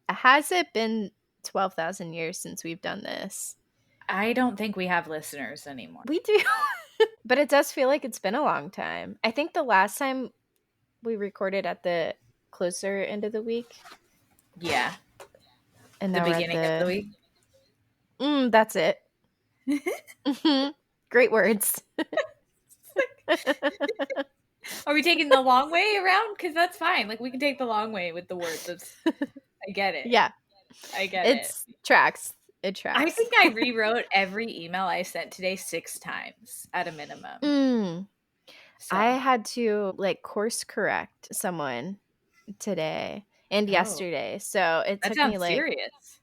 Has it been 12,000 years since we've done this? I don't think we have listeners anymore. We do. But it does feel like it's been a long time. I think the last time we recorded at the closer end of the week. Yeah. And The now we're at beginning of the the week. that's it. Great words. Are we taking the long way around? Because that's fine. Like, we can take the long way with the words. I get it. Yeah. I get It's it. tracks. It I tracks. think I rewrote every email I sent today 6 times at a minimum. I So, had to like course correct someone today and oh, yesterday. So it that took me sounds like serious.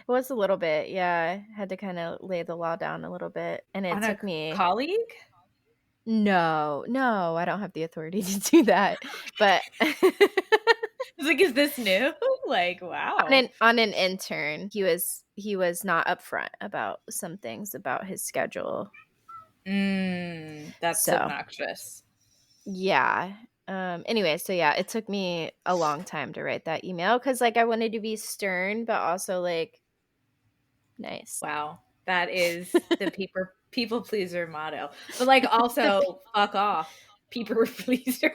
it was a little bit, yeah. I had to kind of lay the law down a little bit. And it On a took me colleague? no, I don't have the authority to do that. But I was like, is this new? Like, wow. on an intern, he was not upfront about some things about his schedule. That's So obnoxious. yeah. Anyway, so yeah, it took me a long time to write that email because like I wanted to be stern, but also like nice. Wow. That is the people pleaser motto. But like also fuck off, people pleaser.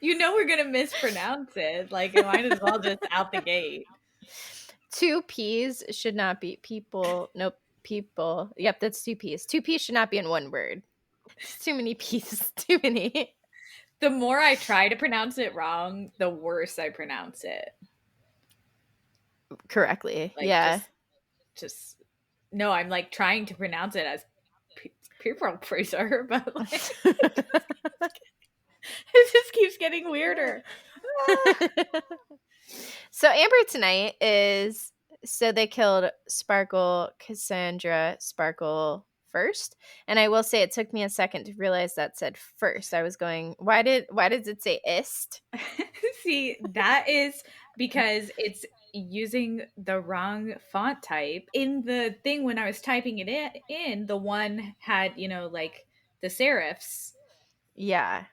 You know we're gonna mispronounce it. Like it might as well just out the gate. Two P's should not be people. Nope, people. Yep, that's two P's. Two P's should not be in one word. It's too many P's. Too many. The more I try to pronounce it wrong, the worse I pronounce it. Correctly. Like Yeah. just no, I'm like trying to pronounce it as people pleaser, but like it just keeps getting weirder. So Amber tonight is so they killed Sparkle, Cassandra, Sparkle first. And I will say it took me a second to realize that said first. I was going, why does it say ist? See, that is because it's using the wrong font type. In the thing when I was typing it in the one had, like the serifs. Yeah.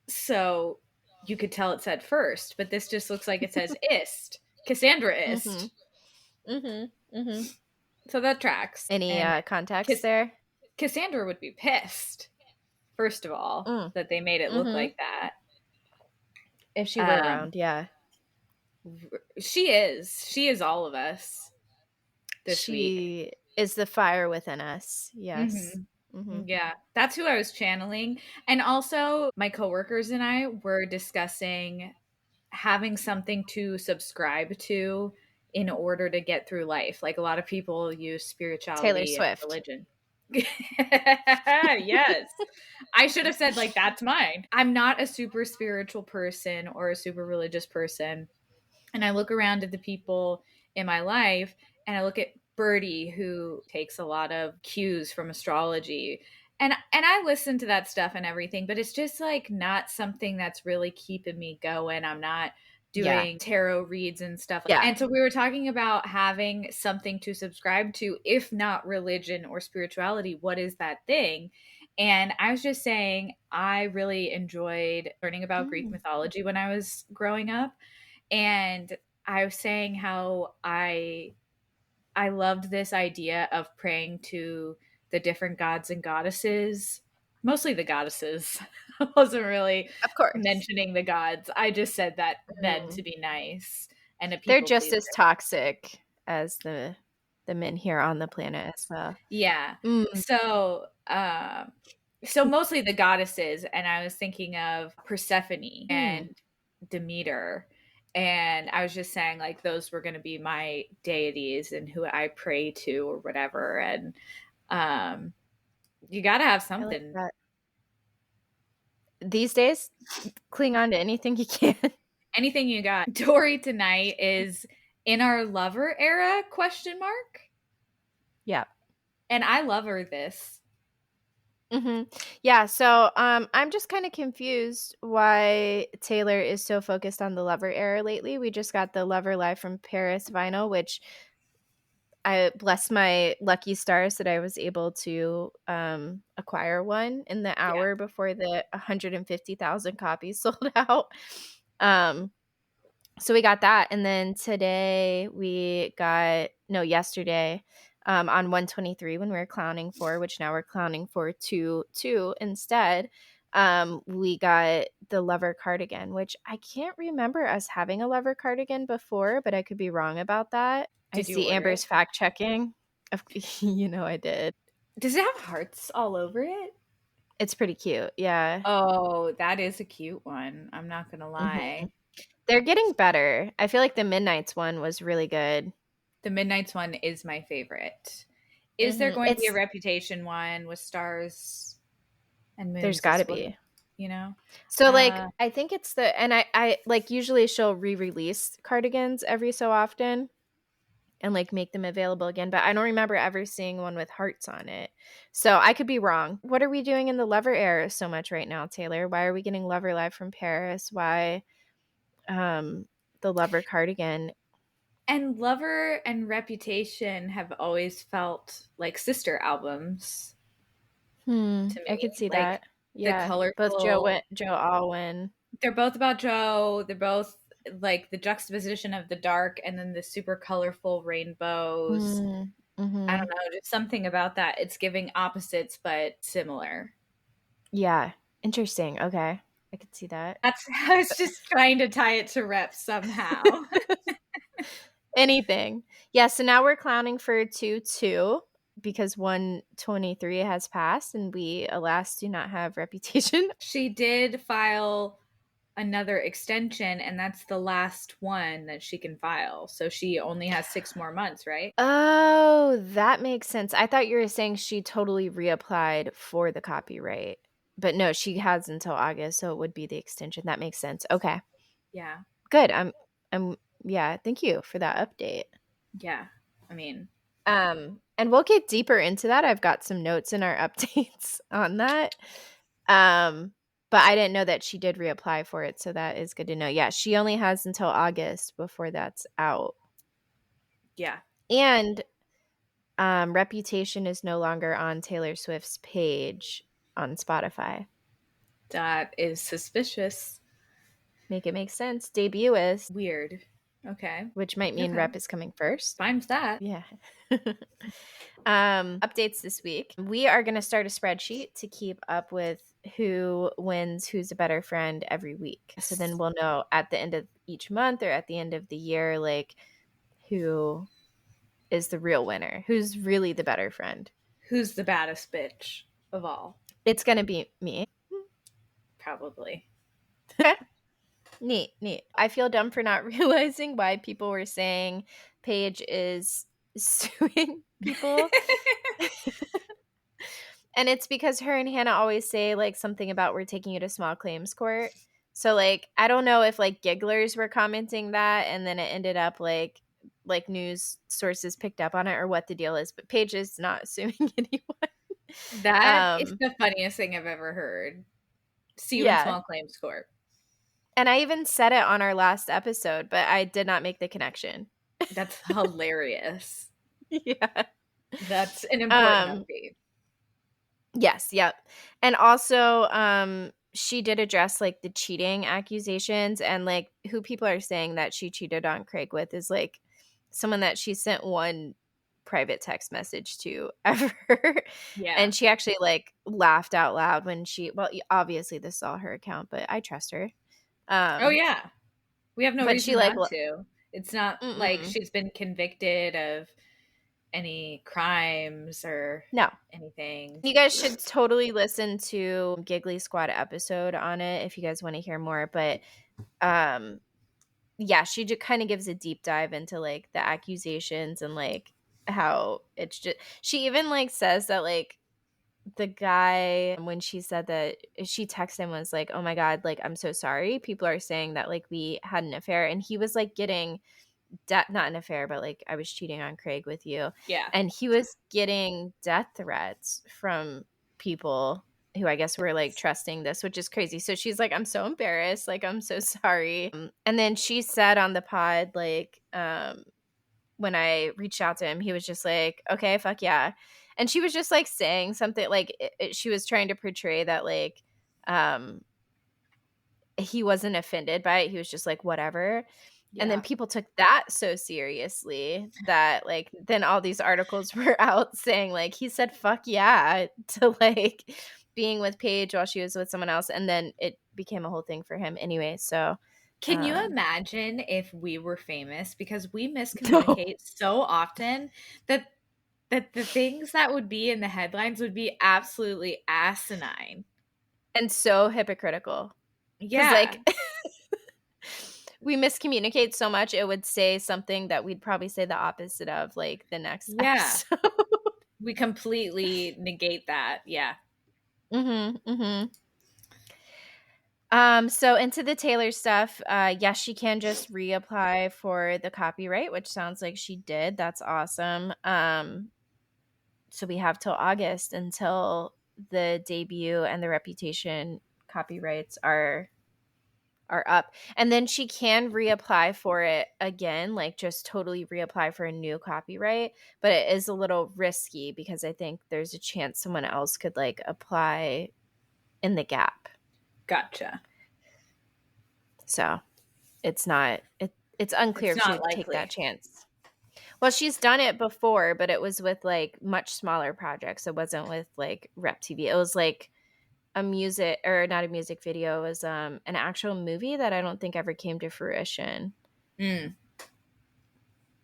So you could tell it said first, but this just looks like it says ist. Cassandra ist. So that tracks. Any And context there? Cassandra would be pissed, first of all, that they made it look like that. If she were around, yeah. She is. She is all of us this week. She is the fire within us. Yes. Yeah, that's who I was channeling. And also, my coworkers and I were discussing having something to subscribe to in order to get through life. Like a lot of people use spirituality Taylor and Swift. religion. Yes. I should have said, like, that's mine. I'm not a super spiritual person or a super religious person. And I look around at the people in my life and I look at Birdie, who takes a lot of cues from astrology. And I listen to that stuff and everything, but it's just like not something that's really keeping me going. I'm not doing tarot reads and stuff. Yeah. And so we were talking about having something to subscribe to, if not religion or spirituality, what is that thing? And I was just saying, I really enjoyed learning about Greek mythology when I was growing up. And I was saying how I loved this idea of praying to the different gods and goddesses, mostly the goddesses. I wasn't really mentioning the gods. I just said that then to be nice. And they're just as toxic as the men here on the planet as well. Yeah. So mostly the goddesses, and I was thinking of Persephone and Demeter. And I was just saying, like, those were going to be my deities and who I pray to or whatever. And you got to have something. Like these days, cling on to anything you can. Anything you got. Dory tonight is in our lover era, ? Yeah. And I love her this. Yeah, so I'm just kind of confused why Taylor is so focused on the lover era lately. We just got the Lover Live from Paris vinyl, which I bless my lucky stars that I was able to acquire one in the Yeah. hour before the 150,000 copies sold out. Um, so we got that, and then today we got no yesterday on 123 when we were clowning for, which now we're clowning for 2 instead. We got the lover cardigan, which I can't remember us having a lover cardigan before, but I could be wrong about that. I Did you see order it? Amber's fact checking. I did. Does it have hearts all over it? It's pretty cute. Yeah. Oh, that is a cute one. I'm not gonna Hmm. lie. They're getting better. I feel like the Midnight's one was really good. The Midnight's one is my favorite. Is there going to be a It's Reputation one with stars and there's moons got to as well? be. You know? So, like, Uh, I think it's the and I like, usually she'll re-release cardigans every so often and, like, make them available again, but I don't remember ever seeing one with hearts on it. So, I could be wrong. What are we doing in the Lover era so much right now, Taylor? Why are we getting Lover Live from Paris? Why, um, the Lover cardigan? and Lover and Reputation have always felt like sister albums to I could me. see Like that. the Yeah. Both colorful, Joe Alwyn. they're both about Joe. They're both like the juxtaposition of the dark and then the super colorful rainbows. Mm, I don't mhm. know, just something about that. It's giving opposites but similar. Yeah. Interesting. Okay. I could see that. That's I was just trying to tie it to rep somehow. Anything. Yeah, so now we're clowning for 2-2 because 123 has passed and we, alas, do not have reputation. She did file another extension, and that's the last one that she can file. So she only has 6 more months, right? Oh, that makes sense. I thought you were saying she totally reapplied for the copyright. But no, she has until August, so it would be the extension. That makes sense. Okay. Yeah. Good. I'm yeah, thank you for that update. Yeah. I mean, And we'll get deeper into that. I've got some notes in our updates on that. Um, but I didn't know that she did reapply for it, so that is good to know. Yeah, she only has until August before that's out. yeah, And Reputation is no longer on Taylor Swift's page on Spotify. that is suspicious. Make it make sense. Debut is, Weird. Okay. which might mean Okay. Rep is coming first. Finds that. Yeah. Updates this week. We are going to start a spreadsheet to keep up with who wins Who's a Better Friend every week. So then we'll know at the end of each month or at the end of the year, like, who is the real winner, who's really the better friend. Who's the baddest bitch of all? It's going to be me. Probably. Neat. I feel dumb for not realizing why people were saying Paige is suing people. And it's because her and Hannah always say, like, something about we're taking you to small claims court. So, like, I don't know if, like, gigglers were commenting that and then it ended up like news sources picked up on it or what the deal is, but Paige is not suing anyone. That is the funniest thing I've ever heard. See you in Yeah. small claims court. And I even said it on our last episode, but I did not make the connection. That's hilarious. Yeah. That's an important Um update. Yes, yep. And also, she did address, like, the cheating accusations and, like, who people are saying that she cheated on Craig with is, like, someone that she sent one private text message to ever. Yeah. And she actually, like, laughed out loud when obviously this is all her account, but I trust her. Oh, Um, yeah. We have no but she, reason like, not to. It's not like mm-mm. she's been convicted of any crimes or No. anything. You guys should totally listen to Giggly Squad episode on it if you guys want to hear more, but, um yeah, she just kind of gives a deep dive into, like, the accusations and, like, how it's just she even, like, says that, like, the guy when she said that she texted him was like, "Oh my god, like, I'm so sorry. People are saying that, like, we had an affair." And he was, like, getting not an affair, but, like, I was cheating on Craig with you. Yeah. And he was getting death threats from people who I guess were, like, trusting this, which is crazy. So she's like, "I'm so embarrassed. Like, I'm so sorry." And then she said on the pod, like, when I reached out to him, he was just like, okay, fuck yeah. And she was just like saying something like she was trying to portray that like um he wasn't offended by it. He was just like, whatever. And then Yeah. people took that so seriously that like then all these articles were out saying like he said fuck yeah to like being with Paige while she was with someone else, and then it became a whole thing for him anyway. So Can you imagine if we were famous? Because we no. miscommunicate so often that the things that would be in the headlines would be absolutely asinine. And so hypocritical. Because Yeah. like we miscommunicate so much, it would say something that we'd probably say the opposite of like the next Yeah. episode. We completely negate that. Yeah. Mhm. Mhm. So into the Taylor stuff, yes, she can just reapply for the copyright, which sounds like she did. That's awesome. So we have till August until the debut and the Reputation copyrights are up. And then she can reapply for it again, like just totally reapply for a new copyright, but it is a little risky because I think there's a chance someone else could like apply in the gap. Gotcha. So it's unclear It's if she not would take that likely. chance. Well, she's done it before, but it was with like much smaller projects. It wasn't with like Rep TV. It was like a music or not a music video. It was an actual movie that I don't think ever came to fruition. Mm,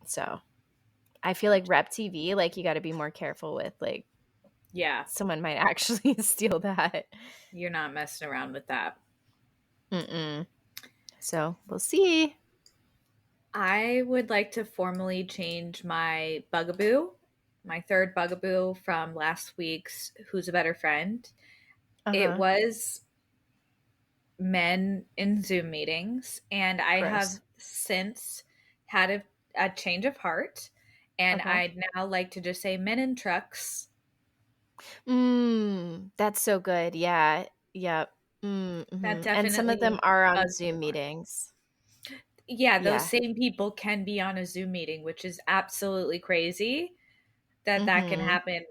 So I feel like Rep TV, like you got to be more careful with like yeah. someone might actually steal that. You're not messing around with that. Mm-mm. So we'll see. I would like to formally change my bugaboo, my third bugaboo from last week's Who's a Better Friend. Uh It huh. was men in Zoom meetings, and I have Gross. since had a change of heart, and Okay. I'd now like to just say men in trucks. That's so good. Yeah. Yep. That And some of them definitely are on bugs me Zoom more. meetings. Yeah, those Yeah. same people can be on a Zoom meeting, which is absolutely crazy that that can Mm-hmm. happen.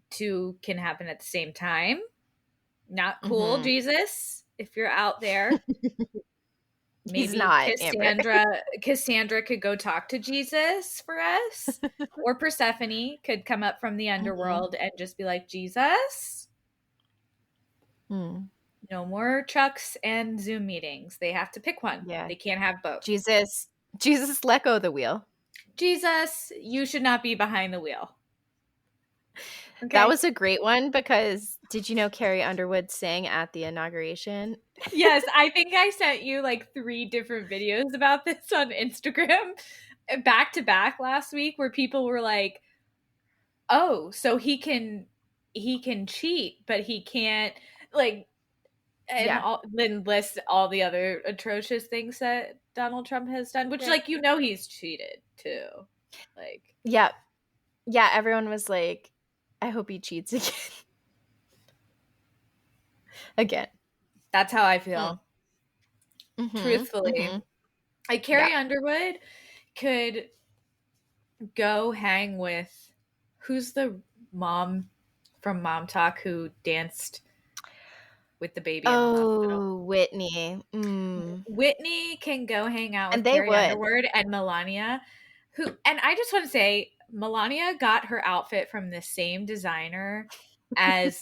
Two can happen at the same time. Not cool, Mm-hmm. Jesus. If you're out there, He's maybe not, Amber. Cassandra could go talk to Jesus for us, or Persephone could come up from the Mm-hmm. underworld and just be like, Jesus, Mm. no more trucks and Zoom meetings. They have to pick one. Yeah. They can't have both. Jesus. Jesus, let go of the wheel. Jesus, you should not be behind the wheel. That Okay. was a great one because did you know Carrie Underwood sang at the inauguration? Yes, I think I sent you like 3 different videos about this on Instagram back to back last week where people were like, "Oh, so he can cheat, but he can't like," and Yeah. all, then list all the other atrocious things that Donald Trump has done, which Right. like he's cheated too. Like Yeah. Yeah. Everyone was like, I hope he cheats again. Again. that's how I Mm. feel. Mm-hmm. Truthfully, Mm-hmm. like Yeah. Carrie Underwood could go hang with who's the mom from Mom Talk who danced with the baby in the hospital. Oh, Whitney. Whitney can go hang out And with they Carrie would. Underwood and Melania, who, and I just want to say, Melania got her outfit from the same designer as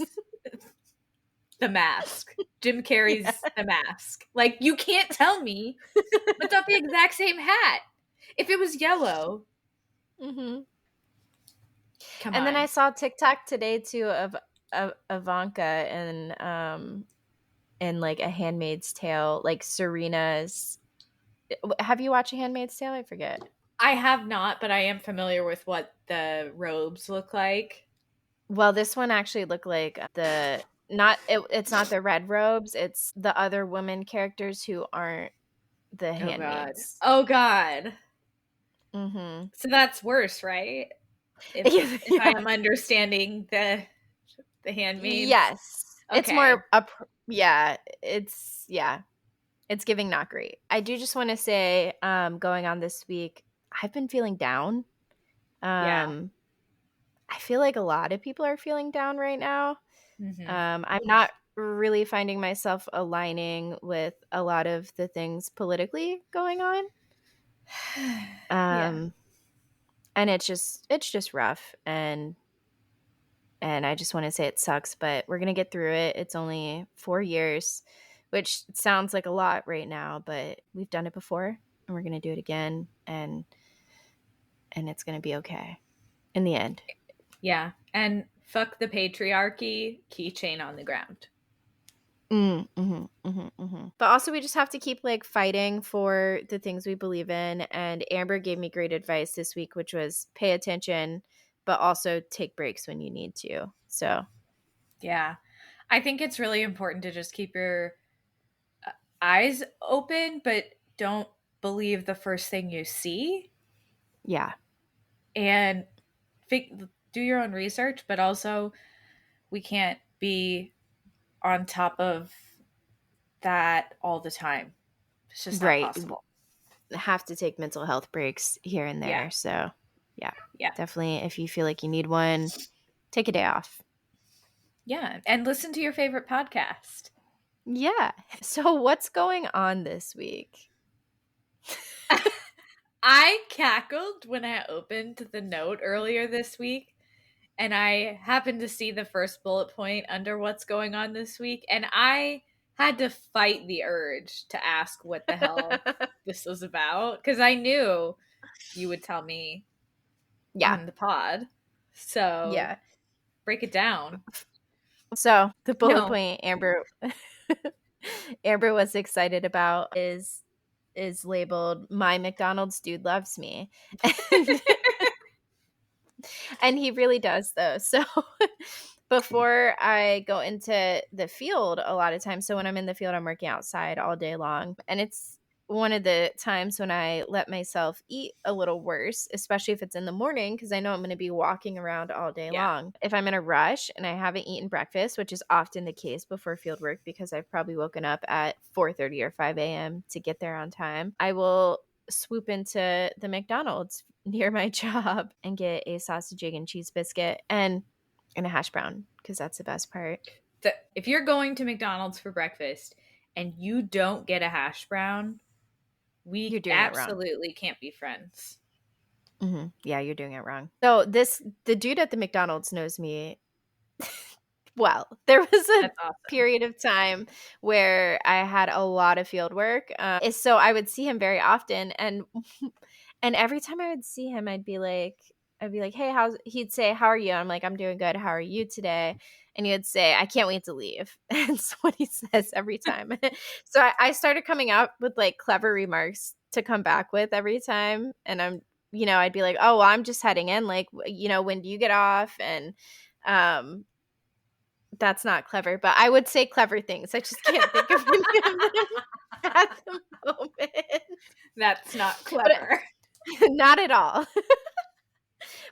The Mask, Jim Yeah. Carrey's The Mask. Like, you can't tell me that's not the exact same hat. If it was yellow, Mm-hmm. come And then I on. saw TikTok today too of Ivanka and like A Handmaid's Tale, like Serena's. Have you watched A Handmaid's Tale? I forget. I have not, but I am familiar with what the robes look like. Well, this one actually looked like the not it's not the red robes, it's the other women characters who aren't the Oh God. handmaids. Oh God. Mhm. So that's worse, right? If Yeah, if I yeah. am understanding the handmaids. Yes. It's Okay. more yeah, it's giving not great. I do just want to say going on this week, I've been feeling down. Yeah. I feel like a lot of people are feeling down right now. Hmm. I'm not really finding myself aligning with a lot of the things politically going on. Yeah. Um, and it's just rough, and I just want to say it sucks, but we're going to get through it. It's only 4 years, which sounds like a lot right now, but we've done it before and we're going to do it again, and it's going to be okay in the end. Yeah. And fuck the patriarchy, keychain on the ground. But also, we just have to keep like fighting for the things we believe in. And Amber gave me great advice this week, which was pay attention, but also take breaks when you need to. So, Yeah. I think it's really important to just keep your eyes open, but don't believe the first thing you see, yeah, and do your own research, but also we can't be on top of that all the time. It's just not right. possible. Have to take mental health breaks here and Yeah. there. So, yeah, Yeah. definitely. If you feel like you need one, take a day off. Yeah. And listen to your favorite podcast. Yeah. So, what's going on this week? I cackled when I opened the note earlier this week, and I happened to see the first bullet point under what's going on this week, and I had to fight the urge to ask what the hell this was about because I knew you would tell me Yeah. on the pod. So Yeah. break it down. So, the bullet No. point Amber was excited about is labeled "My McDonald's dude loves me," and, and he really does though. So before I go into the field, a lot of times, so when I'm in the field, I'm working outside all day long, and it's one of the times when I let myself eat a little worse, especially if it's in the morning, because I know I'm going to be walking around all day Yeah. long. If I'm in a rush and I haven't eaten breakfast, which is often the case before field work because I've probably woken up at 4:30 or 5 a.m. to get there on time, I will swoop into the McDonald's near my job and get a sausage, egg, and cheese biscuit and a hash brown because that's the best part. If you're going to McDonald's for breakfast and you don't get a hash brown, You're we doing it wrong. absolutely can't be friends. Yeah, you're doing it wrong. So the dude at the McDonald's knows me well. There was a That's awesome. period of time where I had a lot of field work. So I would see him very often, and every time I would see him, I'd be like, "Hey, he'd say, "How are you?" I'm like, "I'm doing good. How are you today?" And he would say, "I can't wait to leave." That's what he says every time. So I started coming out with like clever remarks to come back with every time, and I'd be like, "Oh, well, I'm just heading in. Like, when do you get off?" And um, that's not clever, but I would say clever things. I just can't think of any of them at the moment. That's not But clever. not at all.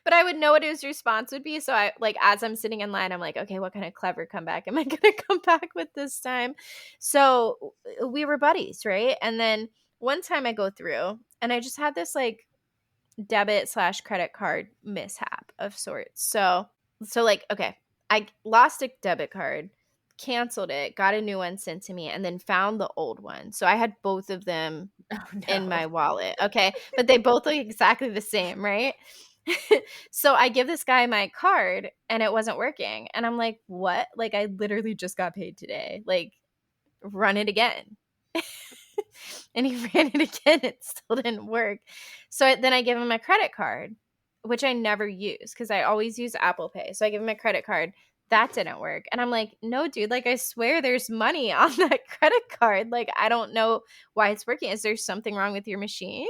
But I would know what his response would be. So I like as I'm sitting in line, I'm like, okay, what kind of clever comeback am I gonna come back with this time? So we were buddies, right? And then one time I go through and I just had this like debit/credit card mishap of sorts. So like, okay, I lost a debit card, canceled it, got a new one sent to me, and then found the old one. So I had both of them Oh in no. my wallet. Okay. But they both look exactly the same, right? So I give this guy my card and it wasn't working. And I'm like, what? Like, I literally just got paid today. Like, run it again. And he ran it again. It still didn't work. So then I give him my credit card, which I never use because I always use Apple Pay. So I give him my credit card. That didn't work. And I'm like, no, dude, like, I swear there's money on that credit card. Like, I don't know why it's working. Is there something wrong with your machine?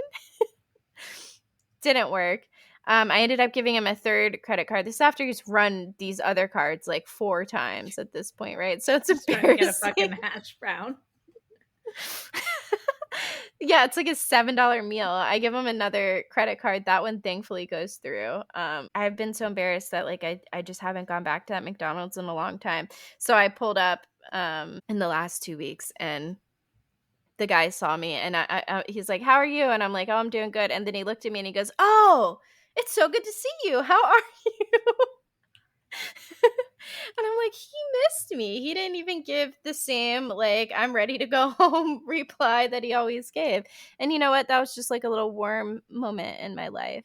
Didn't work. I ended up giving him a third credit card. This is after he's run these other cards like 4 times at this point, right? So it's Just trying to get a embarrassing. fucking hash brown. Yeah, it's like a $7 meal. I give him another credit card. That one thankfully goes through. I've been so embarrassed that like I just haven't gone back to that McDonald's in a long time. So I pulled up in the last 2 weeks and the guy saw me and he's like, "How are you?" And I'm like, "Oh, I'm doing good." And then he looked at me and he goes, "Oh, It's so good to see you. How are you?" And I'm like, "He missed me. He didn't even give the same, like, 'I'm ready to go home' reply that he always gave." And you know what? That was just like a little warm moment in my life.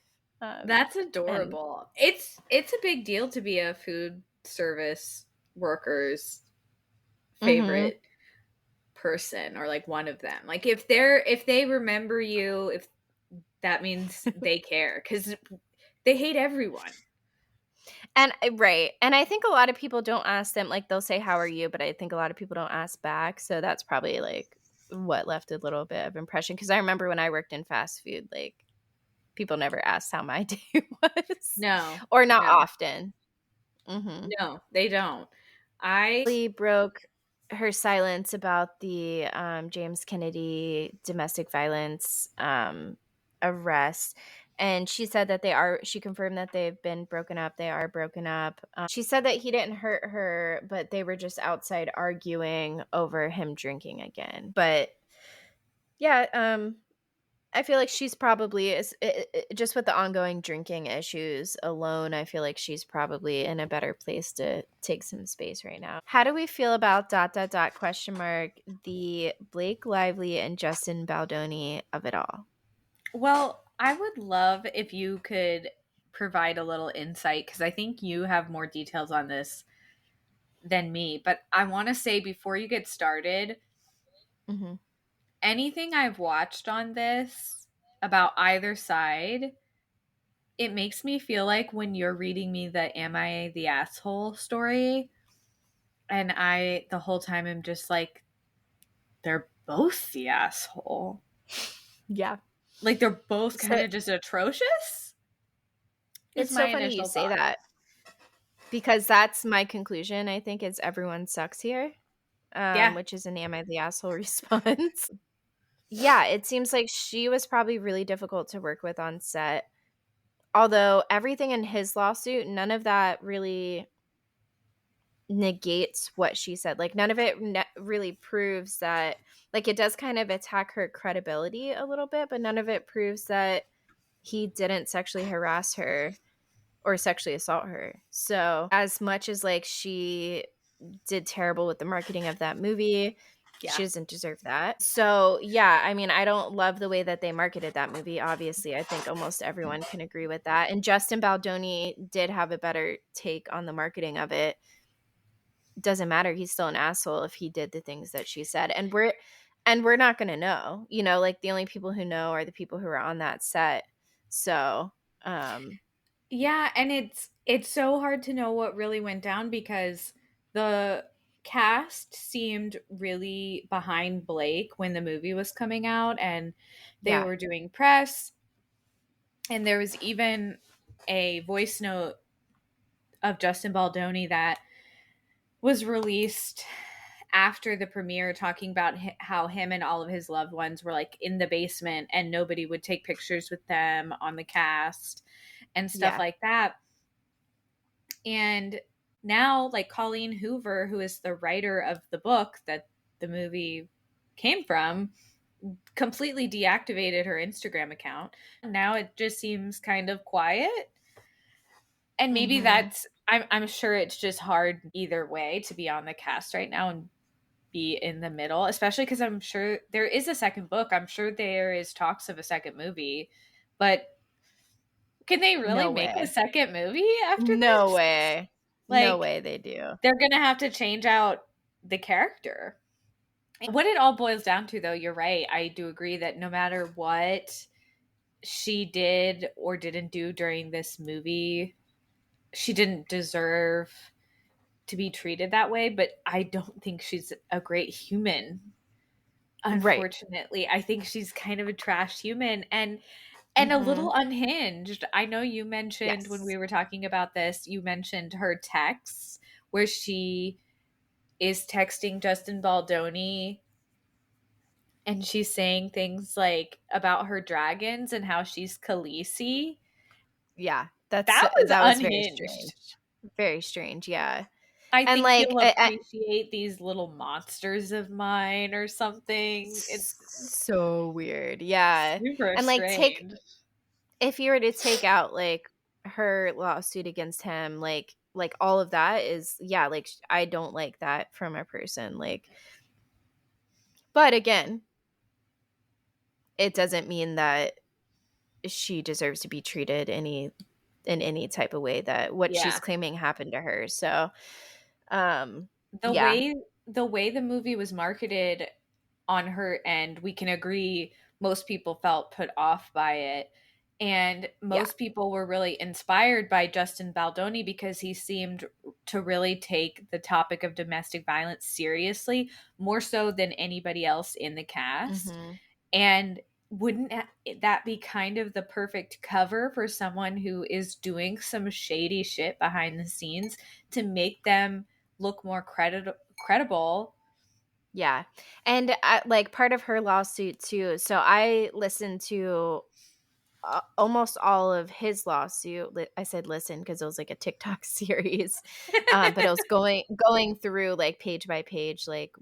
That's And adorable. It's a big deal to be a food service worker's mhm. favorite person or like one of them. Like if they remember you, if that means they care cuz they hate everyone. And right. And I think a lot of people don't ask them, like, they'll say, "How are you?" But I think a lot of people don't ask back, so that's probably, like, what left a little bit of impression. Because I remember when I worked in fast food, like, people never asked how my day was, No. or not No. often. Mhm. No, they don't. I Lee broke her silence about the, James Kennedy domestic violence, arrest, and she said that she confirmed that they've been broken up, they are broken up. She said that he didn't hurt her, but they were just outside arguing over him drinking again. But, yeah, I feel like she's probably just with the ongoing drinking issues alone, I feel like she's probably in a better place to take some space right now. How do we feel about dot dot dot question mark the Blake Lively and Justin Baldoni of it all? Well, I would love if you could provide a little insight cuz I think you have more details on this than me, but I want to say before you get started, Mhm. anything I've watched on this about either side, it makes me feel like when you're reading me the Am I the Asshole story, and I the whole time am just like, they're both the asshole. Yeah. Like they're both kind So of just atrocious, is it's my so funny you initial say thought. that because that's my conclusion. I think is everyone sucks here, Yeah. which is an "Am I the asshole?" response. Yeah, it seems like she was probably really difficult to work with on set. Although everything in his lawsuit, none of that really negates what she said. Like, none of it really proves that, like, it does kind of attack her credibility a little bit, but none of it proves that he didn't sexually harass her or sexually assault her. So, as much as, like, she did terrible with the marketing of that movie, Yeah. she doesn't deserve that. So, yeah, I mean, I don't love the way that they marketed that movie, obviously. I think almost everyone can agree with that. And Justin Baldoni did have a better take on the marketing of it. Doesn't matter, he's still an asshole if he did the things that she said. And we're not gonna know. Like, the only people who know are the people who are on that set. So, um Yeah, and it's so hard to know what really went down because the cast seemed really behind Blake when the movie was coming out, and they yeah. were doing press, and there was even a voice note of Justin Baldoni that was released after the premiere talking about how him and all of his loved ones were like in the basement and nobody would take pictures with them on the cast and stuff Yeah. like that. And now, like Colleen Hoover, who is the writer of the book that the movie came from, completely deactivated her Instagram account. Now it just seems kind of quiet. And maybe Mhm. I'm sure it's just hard either way to be on the cast right now and be in the middle, especially because I'm sure there is a second book. I'm sure there is talks of a second movie, but can they really No make a way. second movie after No this? way. No Like, way they do. they're gonna have to change out the character. What it all boils down to, though, you're right. I do agree that no matter what she did or didn't do during this movie, she didn't deserve to be treated that way. But I don't think she's a great human. Right. Unfortunately, I think she's kind of a trash human and a little Mhm. unhinged. I know you mentioned when Yes. we were talking about this, you mentioned her texts where she is texting Justin Baldoni and she's saying things like about her dragons and how she's Khaleesi. Yeah. That was That was very unhinged. strange. Very strange, yeah. I And, think like, you'll appreciate these little monsters of mine or something. It's so weird, yeah. super And, like, take strange. if you were to take out like her lawsuit against him, like all of that is, yeah, like I don't like that from a person, like, but again, it doesn't mean that she deserves to be treated in any type of way that what she's Yeah. claiming happened to her. So, um, The yeah. way the movie was marketed on her end, we can agree most people felt put off by it. And Yeah. most people were really inspired by Justin Baldoni because he seemed to really take the topic of domestic violence seriously, more so than anybody else in the cast. Mhm. And wouldn't that be kind of the perfect cover for someone who is doing some shady shit behind the scenes to make them look more credible? Yeah. And like part of her lawsuit too. So I listened to almost all of his lawsuit. I said listen because it was like a TikTok series, but it was going through like page by page, like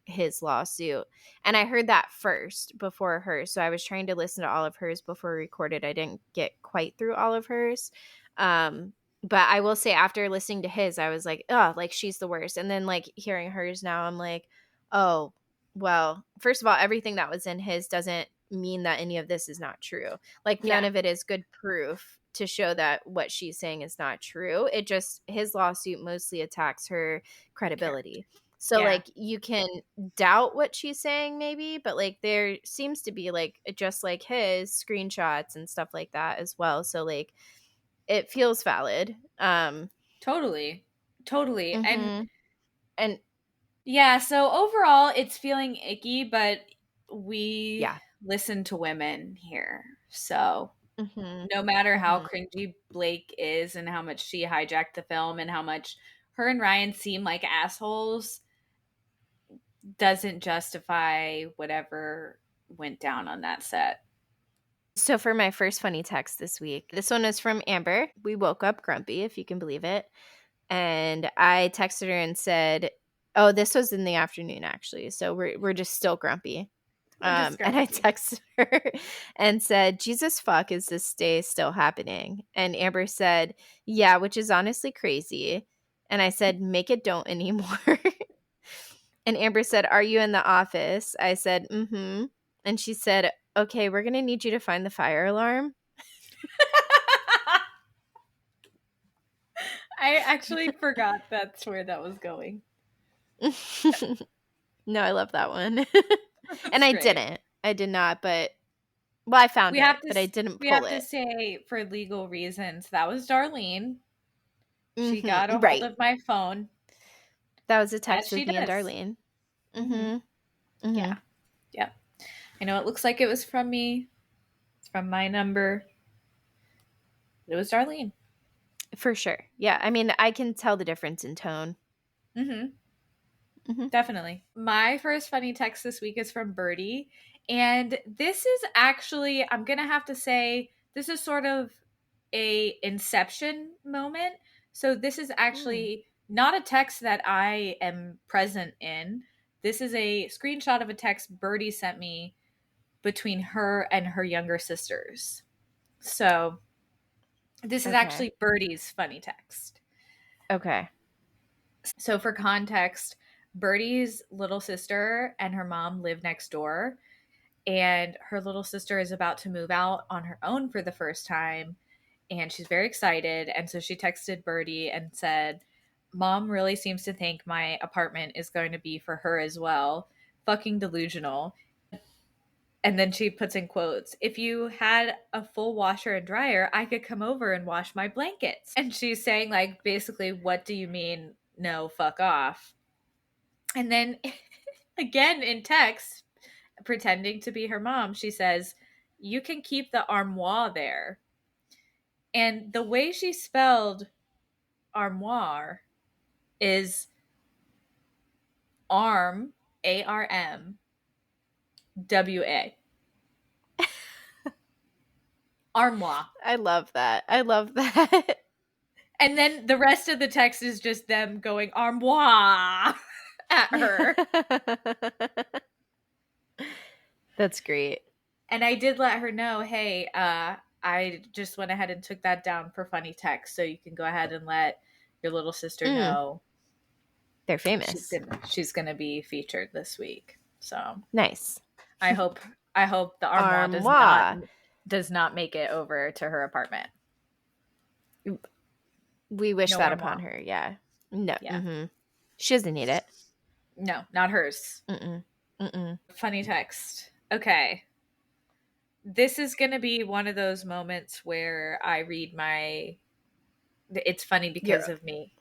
his lawsuit, and I heard that first before hers. So I was trying to listen to all of hers before we recorded. I didn't get quite through all of hers, um, but I will say after listening to his, I was like, oh, like she's the worst. And then like hearing hers now, I'm like, oh, well, first of all, everything that was in his doesn't mean that any of this is not true. Like none Yeah, of it is good proof to show that what she's saying is not true. It just his lawsuit mostly attacks her character. credibility. So Yeah, like you can doubt what she's saying maybe, but like there seems to be like just like his screenshots and stuff like that as well. So like it feels valid. totally. Totally. And Mhm. And yeah, so overall it's feeling icky, but we yeah. listen to women here. So Mhm. no matter how Mhm. cringy Blake is and how much she hijacked the film and how much her and Ryan seem like assholes, doesn't justify whatever went down on that set. So for my first funny text this week, this one is from Amber. We woke up grumpy, if you can believe it. And I texted her and said, "Oh, this was in the afternoon actually. So we're just still grumpy." We're just And I grumpy. texted her and said, "Jesus fuck, is this day still happening?" And Amber said, "Yeah, which is honestly crazy." And I said, "Make it don't anymore." And Amber said, "Are you in the office?" I said, "Mm-hmm." And she said, "Okay, we're gonna need you to find the fire alarm." I actually forgot that's where that was going. No, I love that one. And That's I great. didn't. I did not, but well, I found We it, have to but I didn't we pull have to it. say for legal reasons that was Darlene. She got a Mhm. hold Right. of my phone That was a as text she with me and does. Darlene. Hmm. Mhm. Yeah. Mhm. Yep. I know it looks like it was from me. It's from my number. It was Darlene. For sure. Yeah, I mean, I can tell the difference in tone. Hmm. Mhm. Definitely. My first funny text this week is from Birdie. And this is actually, I'm going to have to say, this is sort of a inception moment. So this is Mm. actually not a text that I am present in. This is a screenshot of a text Birdie sent me between her and her younger sisters. So this is Okay. actually Birdie's funny text. Okay. So, for context, Birdie's little sister and her mom live next door, and her little sister is about to move out on her own for the first time, and she's very excited. And so she texted Birdie and said, "Mom really seems to think my apartment is going to be for her as well. Fucking delusional." And then she puts in quotes, "If you had a full washer and dryer, I could come over and wash my blankets." And she's saying, like, basically, what do you mean? No, fuck off. And then again in text, pretending to be her mom, she says, "You can keep the armoire there." And the way she spelled armoire is arm, ARM, WA. Armoire. I love that. I love that. And then the rest of the text is just them going armoire at her. That's great. And I did let her know, hey, I just went ahead and took that down for funny text, so you can go ahead and let your little sister Mm, know they're famous. she's gonna be featured this week. So Nice. I hope I hope the armoire Armoire. does not make it over to her apartment. We wish No that upon armoire. her. Yeah. No. Yeah. She doesn't need it. No, not hers. Mm-mm. Mm-mm. Funny text. Okay. This is going to be one of those moments where I read my it's funny because You're. of me.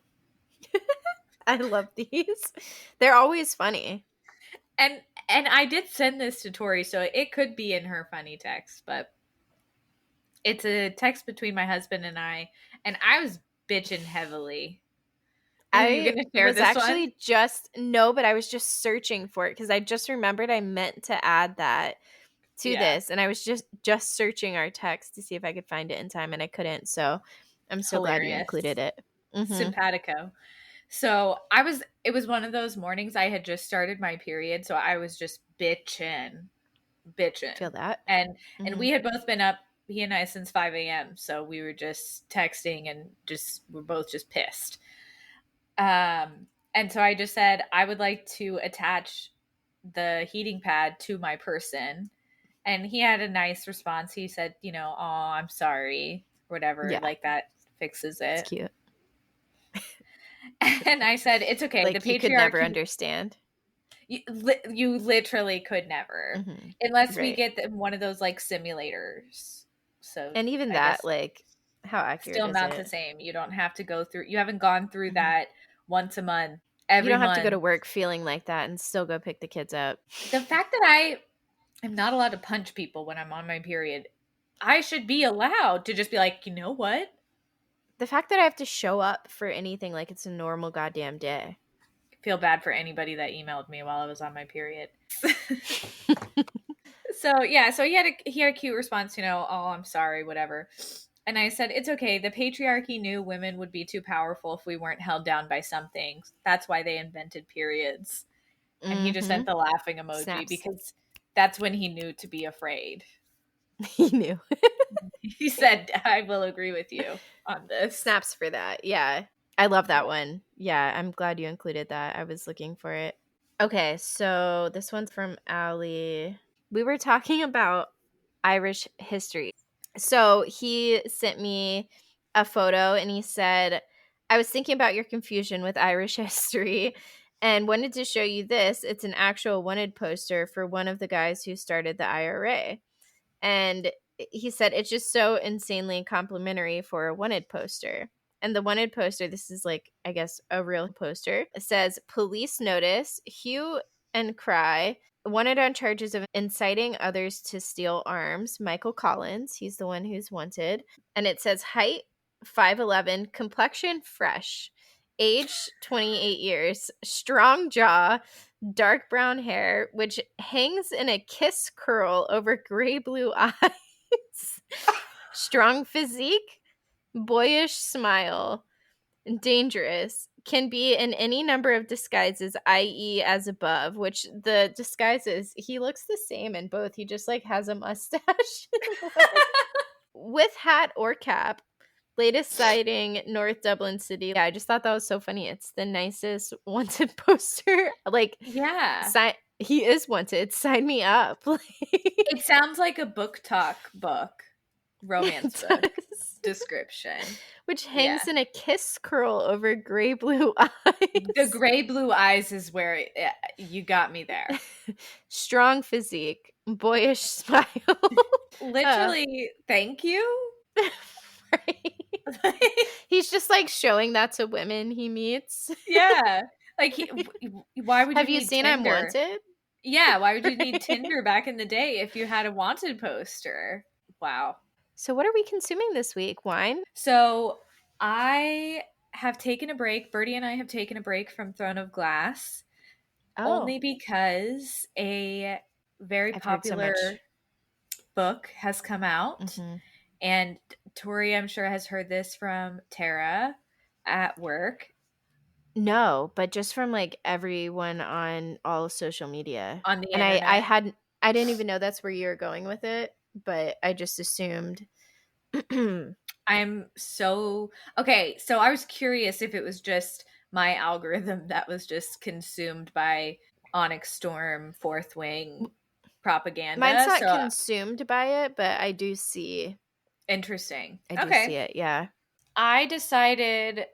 I love these. They're always funny. And I did send this to Tori, so it could be in her funny text, but it's a text between my husband and I was bitching heavily. Are you I going to share was this one? actually just no, but I was just searching for it because I just remembered I meant to add that to Yeah. this, and I was just searching our text to see if I could find it in time, and I couldn't. So I'm so glad you included Hilarious. it. Mm-hmm. Simpatico. So it was one of those mornings I had just started my period, so I was just Feel bitching. that. And Mm-hmm. we had both been up, he and I, since 5 a.m. So we were just texting and we're both just pissed. And so I just said, I would like to attach the heating pad to my person. And he had a nice response. He said, oh, I'm sorry, whatever, Yeah, like that fixes it's it. cute. And I said, it's okay. The Like you could never patriarchy, understand. you literally could never, Mm-hmm. unless we Right. get one of those like simulators. So And even I that, guess like, how accurate still is not the it? same. You don't have to go through, you haven't gone through Mhm. that once a month, You every don't have to go to month. work feeling like that and still go pick the kids up. The fact that I am not allowed to punch people when I'm on my period, I should be allowed to just be like, you know what? The fact that I have to show up for anything like it's a normal goddamn day. Feel bad for anybody that emailed me while I was on my period. So yeah, so he had a cute response, oh, I'm sorry, whatever. And I said, it's okay. The patriarchy knew women would be too powerful if we weren't held down by something. That's why they invented periods. And he just Mm-hmm. sent the laughing emoji Snaps. because that's when he knew to be afraid. He knew. He said, I will agree with you on this. Snaps for that. Yeah. I love that one. Yeah, I'm glad you included that. I was looking for it. Okay, so this one's from Allie. We were talking about Irish history. So he sent me a photo and he said, I was thinking about your confusion with Irish history and wanted to show you this. It's an actual wanted poster for one of the guys who started the IRA. And he said it's just so insanely complimentary for a wanted poster. And the wanted poster, this is like, I guess, a real poster, it says police notice, hue and cry, wanted on charges of inciting others to steal arms. Michael Collins, he's the one who's wanted. And it says height 5'11, complexion fresh, age 28 years, strong jaw, dark brown hair, which hangs in a kiss curl over gray blue eyes, strong physique, boyish smile, dangerous, can be in any number of disguises, i.e., as above, which the disguises, he looks the same in both. He just like has a mustache in one. With hat or cap. Latest sighting, North Dublin City. Yeah, I just thought that was so funny. It's the nicest wanted poster. Like, Yeah. he is wanted. Sign me up. Like, It sounds like a book talk book, romance it book does. description. Which Yeah. hangs in a kiss curl over gray blue The eyes. gray blue eyes is where you got me there. Strong physique, boyish smile. uh, Literally, thank you. right. He's just like showing that to women he meets. Yeah. Like, why would you Have you need seen I'm Tinder? Wanted? Yeah, why would you need Tinder back in the day if you had a wanted poster? Wow. So, what are we consuming this week? Wine? So I have taken a break. Birdie and I have taken a break from Throne of Glass Oh, only because a very I've heard so much. popular book has come out. Hmm. And Tori, I'm sure, has heard this from Tara at work No, but just from like everyone on all social media. on the And I internet. hadn't I didn't even know that's where you were going with it, but I just assumed I'm so okay. So I was curious if it was just my algorithm that was just consumed by Onyx Storm Fourth Wing Mine's propaganda. not So consumed by it, but interesting. I do see Okay. it. Yeah. I decided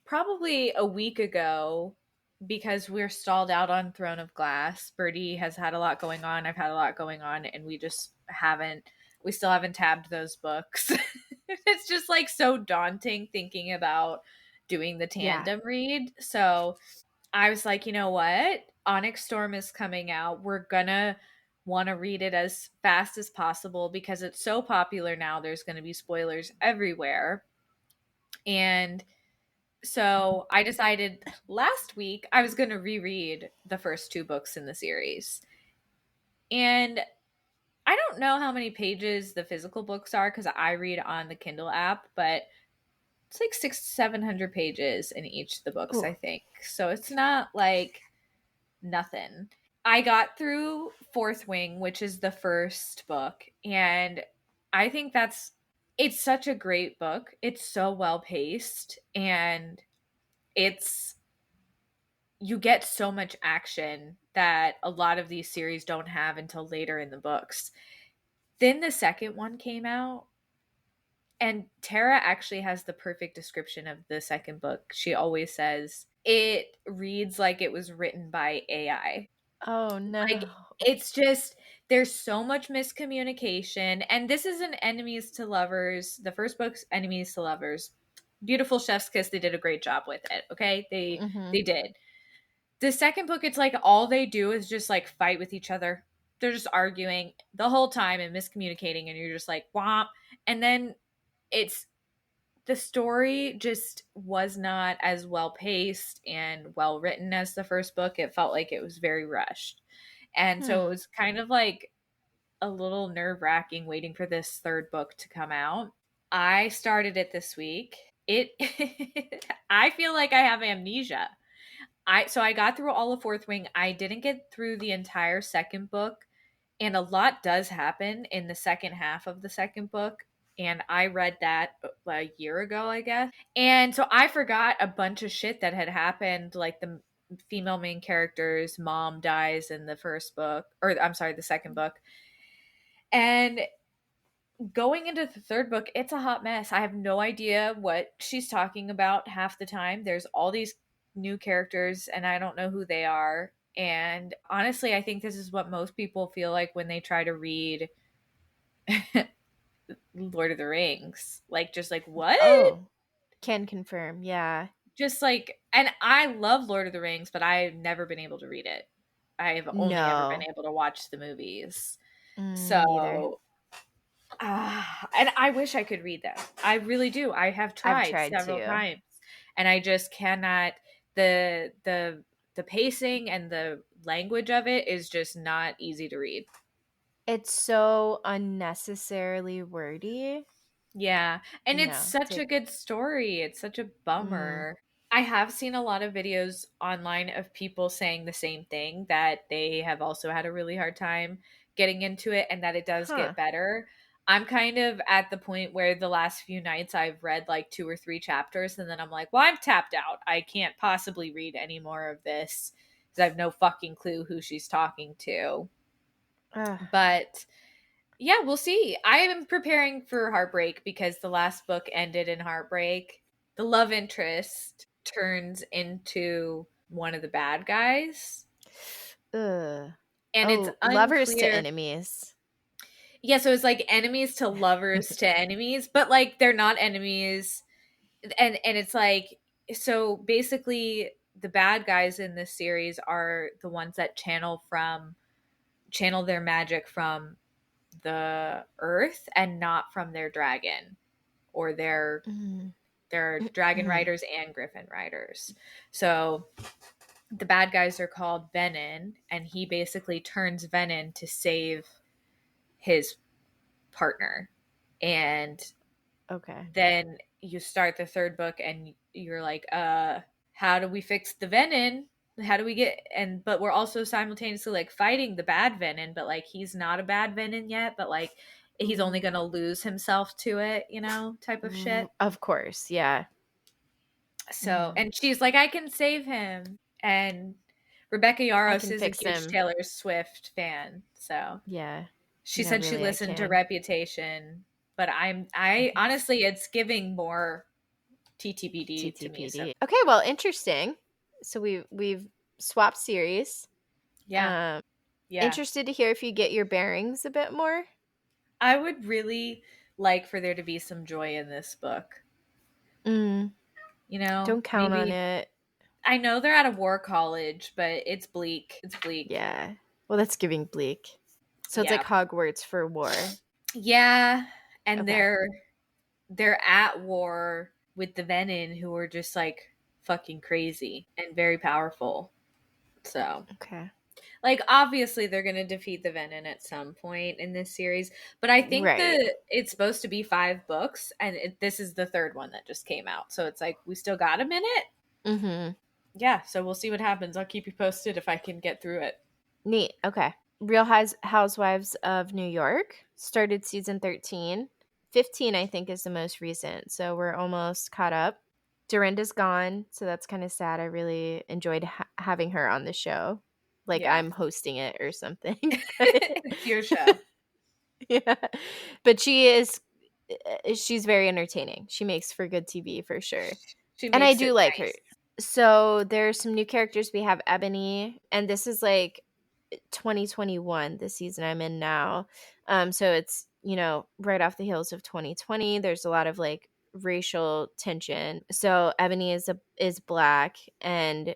probably a week ago because we're stalled out on Throne of Glass. Birdie has had a lot going on. I've had a lot going on, and we still haven't tabbed those books. It's just like so daunting thinking about doing the Yeah. tandem read. So I was like, you know what? Onyx Storm is coming out. We're gonna want to read it as fast as possible because it's so popular now. There's going to be spoilers everywhere. And so I decided last week I was going to reread the first two books in the series. And I don't know how many pages the physical books are because I read on the Kindle app, but it's like 700 pages in each of the books, I Oh. think. So it's not like nothing. I got through Fourth Wing, which is the first book, and I think it's such a great book. It's so well paced and it's you get so much action that a lot of these series don't have until later in the books. Then the second one came out, and Tara actually has the perfect description of the second book. She always says it reads like it was written by AI. Oh Like, no. it's just, there's so much miscommunication. And this is an enemies to lovers. The first book's enemies to lovers. Beautiful chef's kiss. They did a great job with it. Okay. Hmm. They did. The second book, it's like all they do is just like fight with each other. They're just arguing the whole time and miscommunicating, and you're just like, womp. And then it's the story just was not as well paced and well written as the first book. It felt like it was very rushed. And so it Hmm. was kind of like a little nerve wracking waiting for this third book to come out. I started it this week. It, I feel like I have amnesia. I got through all of Fourth Wing. I didn't get through the entire second book, and a lot does happen in the second half of the second book. And I read that a year ago, I guess. And so I forgot a bunch of shit that had happened, like the female main character's mom dies in the first book, or I'm sorry, the second book. And going into the third book, it's a hot mess. I have no idea what she's talking about half the time. There's all these new characters, and I don't know who they are. And honestly, I think this is what most people feel like when they try to read Lord of the Rings. Like, just like, what? Oh, can confirm. Yeah. Just like, and I love Lord of the Rings, but I've never been able to read it. I have only ever been No. able to watch the movies. Me neither. So and I wish I could read them. I really do. I have I've tried tried several to. times, and I just cannot. The pacing and the language of it is just not easy to read. It's so unnecessarily wordy. Yeah, and it's No. such a good story. It's such a Mm. bummer. I have seen a lot of videos online of people saying the same thing, that they have also had a really hard time getting into it and that it does Huh. get better. I'm kind of at the point where the last few nights I've read like two or three chapters and then I'm like, well, I'm tapped out. I can't possibly read any more of this because I have no fucking clue who she's talking to. Ugh. But yeah, we'll see. I am preparing for heartbreak because the last book ended in heartbreak. The love interest turns into one of the bad guys, Ugh. and it's Oh, lovers to unclear. enemies. Yeah, so it's like enemies to lovers to enemies, but like they're not enemies. And it's like, so basically the bad guys in this series are the ones that channel their magic from the earth and not from their dragon or Mm. their dragon riders and griffin riders. So the bad guys are called Venin, and he basically turns Venin to save his partner. And Okay. then you start the third book and you're like, how do we fix the Venin? How do we get, and but we're also simultaneously like fighting the bad Venin, but like he's not a bad Venin yet, but like he's only Ooh. going to lose himself to it, type of shit. Of course, yeah. So, Mm. and she's like, I can save him. And Rebecca I Yaros can is a fix huge him. Taylor Swift fan. So Yeah. she No, said she really, I listened to can. Reputation, but I honestly, it's giving more TTBD to me. So TTPD. Okay, well, interesting. So we've swapped series. yeah, Um, yeah. interested to hear if you get your bearings a bit more. I would really like for there to be some joy in this book. Mm, don't count on Maybe it. I know they're at a war college, but it's bleak. It's bleak. Yeah. Well, that's giving bleak. So it's like Yeah. Hogwarts for war. Yeah, and Okay. they're at war with the Venin who are just like fucking crazy and very powerful. So, Okay. like obviously they're going to defeat the Venin at some point in this series, but I think Right. that it's supposed to be 5 books and this is the third one that just came out. So it's like we still got a minute. Mm-hmm. Yeah, so we'll see what happens. I'll keep you posted if I can get through it. Neat. Okay. Housewives of New York started season 13. 15, I think, is the most recent. So we're almost caught up. Dorinda's gone. So that's kind of sad. I really enjoyed having her on the show. Like Yeah. I'm hosting it or something. But It's your show. yeah. But she's very entertaining. She makes for good TV for sure. She And I makes do it like her. nice. So there's some new characters. We have Ebony, and this is like 2021, the season I'm in now. So it's, right off the heels of 2020. There's a lot of like racial tension. So Ebony is black, and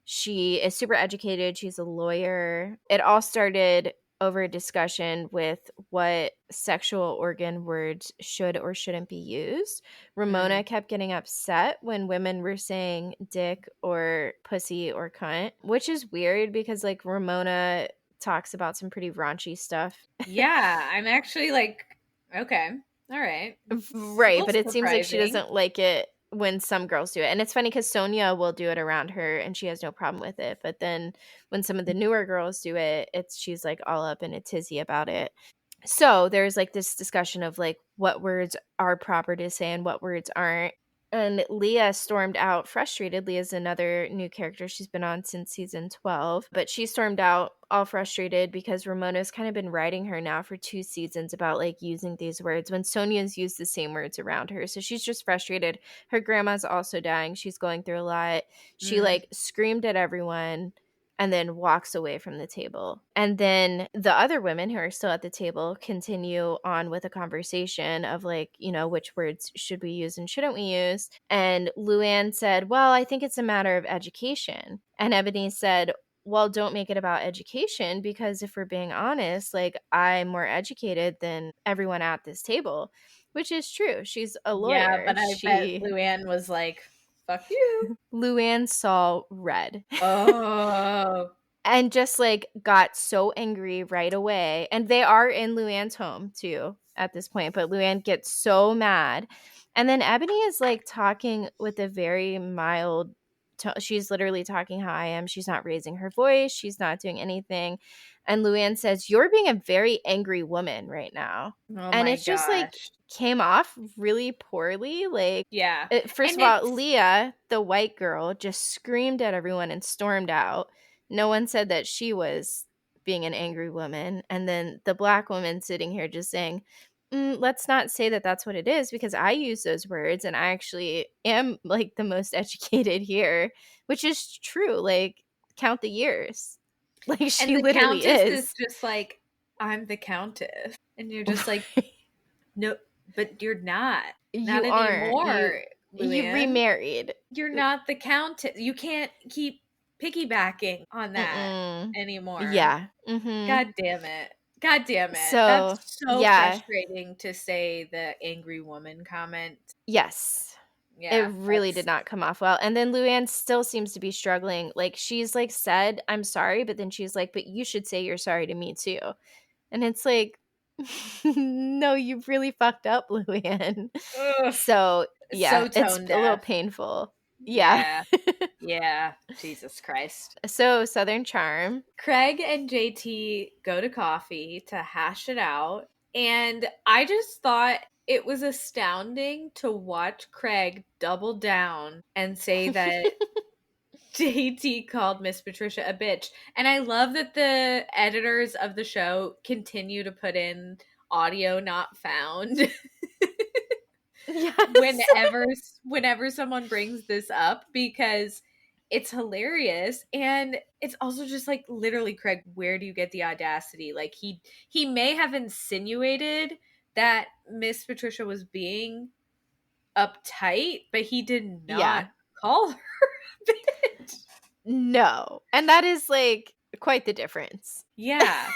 she is super educated. She's a lawyer. It all started over a discussion with what sexual organ words should or shouldn't be used. Ramona Mm. kept getting upset when women were saying dick or pussy or cunt, which is weird because like Ramona talks about some pretty raunchy stuff. Yeah, I'm actually like, okay, all right. It's a Right, little but it seems like she surprising. doesn't like it when some girls do it. And it's funny because Sonia will do it around her and she has no problem with it. But then when some of the newer girls do it, she's like all up in a tizzy about it. So there's like this discussion of like what words are proper to say and what words aren't. And Leah stormed out frustrated. Leah's another new character. She's been on since season 12, but she stormed out all frustrated because Ramona's kind of been writing her now for 2 seasons about like using these words when Sonia's used the same words around her. So she's just frustrated. Her grandma's also dying. She's going through a lot. She Mm. like screamed at everyone and then walks away from the table. And then the other women who are still at the table continue on with a conversation of like, which words should we use and shouldn't we use? And Luann said, well, I think it's a matter of education. And Ebony said, well, don't make it about education because if we're being honest, like I'm more educated than everyone at this table, which is true. She's a Yeah, lawyer. but I bet Luann was like, fuck you. Luann saw red. Oh, And just like got so angry right away. And they are in Luann's home too at this point, but Luann gets so mad. And then Ebony is like talking with a very mild she's literally talking how I am. She's not raising her voice. She's not doing anything. And Luann says, "You're being a very angry woman right now." oh And my it's just like gosh. came off really poorly. Like, Yeah. first And of all, it's, Leah, the white girl, just screamed at everyone and stormed out. No one said that she was being an angry woman. And then the black woman sitting here just saying, let's not say that that's what it is because I use those words and I actually am like the most educated here, which is true. Like, count the years. Like, and she the literally Countess is is. just like, I'm the Countess. And you're just like, no, but you're not. You Not aren't. anymore, You Luann. remarried. You're not the Countess. You can't keep piggybacking on that Mm-mm. anymore. Yeah. Mm-hmm. God damn it. God damn it. So, That's so yeah. frustrating to say the angry woman comment. Yes. It Yeah, really did that's not come off well. And then Luann still seems to be struggling. Like, she's like said, I'm sorry, but then she's like, but you should say you're sorry to me too. And it's like, no, you really fucked up, Luann. ugh, So, yeah, so it's tone a little deaf. painful. Yeah. Yeah. Yeah. Jesus Christ. So, Southern Charm. Craig and JT go to coffee to hash it out. And I just thought it was astounding to watch Craig double down and say that JT called Miss Patricia a bitch. And I love that the editors of the show continue to put in audio not found Yes. whenever someone brings this up, because it's hilarious. And it's also just like, literally, Craig, where do you get the audacity? Like, he may have insinuated that Miss Patricia was being uptight, but he did Yeah. not call her a bitch. No. And that is like quite the difference. Yeah.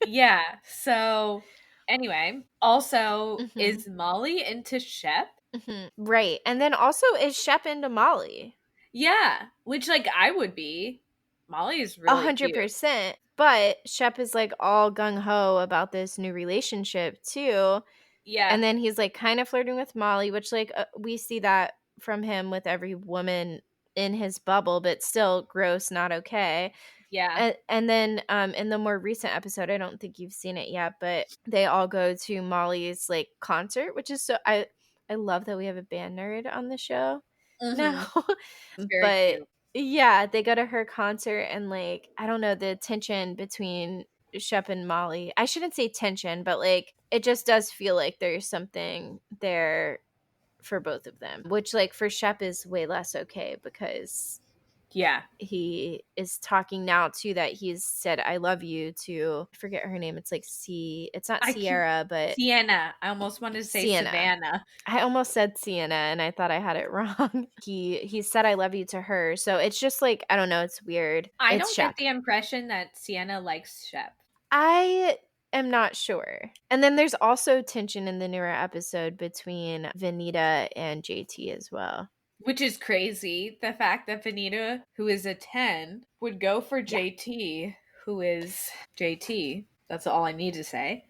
Yeah. So anyway, also, Mhm. is Molly into Shep? Mhm. Right. And then also, is Shep into Molly? Yeah, which, like, I would be. Molly is A really hundred cute. percent. But Shep is like all gung ho about this new relationship too. Yeah. And then he's like kind of flirting with Molly, which like we see that from him with every woman in his bubble, but still gross, not okay. Yeah. And then in the more recent episode, I don't think you've seen it yet, but they all go to Molly's like concert, which is so I love that we have a band nerd on the show now. Mhm. Very But cute. yeah, they go to her concert and like I don't know, the tension between Shep and Molly. I shouldn't say tension, but like it just does feel like there's something there for both of them, which like for Shep is way less okay because Yeah. he is talking now too that he's said I love you to I forget her name. It's like it's not I keep Sierra, but Sienna. I almost wanted to say Sienna. Savannah. I almost said Sienna and I thought I had it wrong. He said I love you to her. So it's just like I don't know, it's weird. I It's don't get Shep. the impression that Sienna likes Shep, I am not sure. And then there's also tension in the newer episode between Vanita and JT as well. which is crazy. The fact that Vanita, who is a 10, would go for Yeah. JT, who is JT. That's all I need to say.